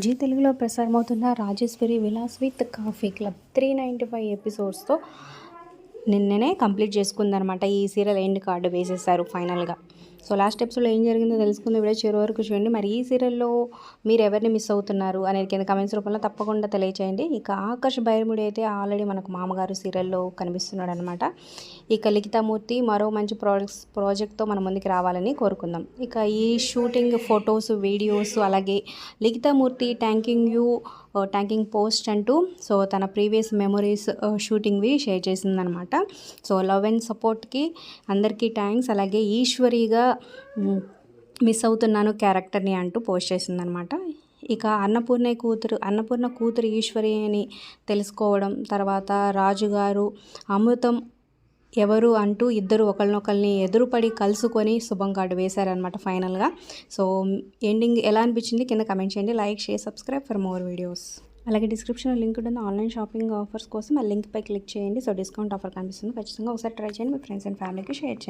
G తెలుగులో ప్రసారమవుతున్న Rajeshwari Vilas with coffee club 395 ఎపిసోడ్స్తో నిన్ననే కంప్లీట్ చేసుకుందనమాట. ఈ సీరియల్ ఎండ్ కార్డు వేసేసారు ఫైనల్గా. సో లాస్ట్ ఎపిసోడ్లో ఏం జరిగిందో తెలుసుకుంది వీడియో చివరి వరకు చూడండి. మరి ఈ సీరియల్లో మీరు ఎవరిని మిస్ అవుతున్నారు అనేది కింద కమెంట్స్ రూపంలో తప్పకుండా తెలియచేయండి. ఇక ఆకర్ష్ బైరముడి అయితే ఆల్రెడీ మనకు మామగారు సీరియల్లో కనిపిస్తున్నాడు అనమాట. ఇక లిఖితామూర్తి మరో మంచి ప్రాజెక్ట్తో మన ముందుకు రావాలని కోరుకుందాం. ఇక ఈ షూటింగ్ ఫొటోస్ వీడియోస్ అలాగే లిఖితామూర్తి థ్యాంకింగ్ పోస్ట్ అంటూ సో తన ప్రీవియస్ మెమొరీస్ షూటింగ్వి షేర్ చేసిందనమాట. సో లవ్ అండ్ సపోర్ట్కి అందరికీ థ్యాంక్స్, అలాగే ఈశ్వరిగా మిస్ అవుతున్నాను క్యారెక్టర్ని అంటూ పోస్ట్ చేసిందనమాట. ఇక అన్నపూర్ణ కూతురు ఈశ్వరి అని తెలుసుకోవడం, తర్వాత రాజుగారు అమృతం ఎవరు అంటూ ఇద్దరు ఒకరినొకరిని ఎదురుపడి కలుసుకొని శుభం కార్డు వేశారనమాట ఫైనల్గా. సో ఎండింగ్ ఎలా అనిపించింది కింద కమెంట్ చేయండి. Like, share, subscribe for more videos. అలాగే డిస్క్రిప్షన్లో లింక్ ఉంటుంది ఆన్లైన్ షాపింగ్ ఆఫర్స్ కోసం. ఆ లింక్పై క్లిక్ చేయండి. సో డిస్కౌంట్ ఆఫర్ కనిపిస్తుంది, ఖచ్చితంగా ఒకసారి ట్రై చేయండి. మీ ఫ్రెండ్స్ అండ్ ఫ్యామిలీకి షేర్ చేయండి.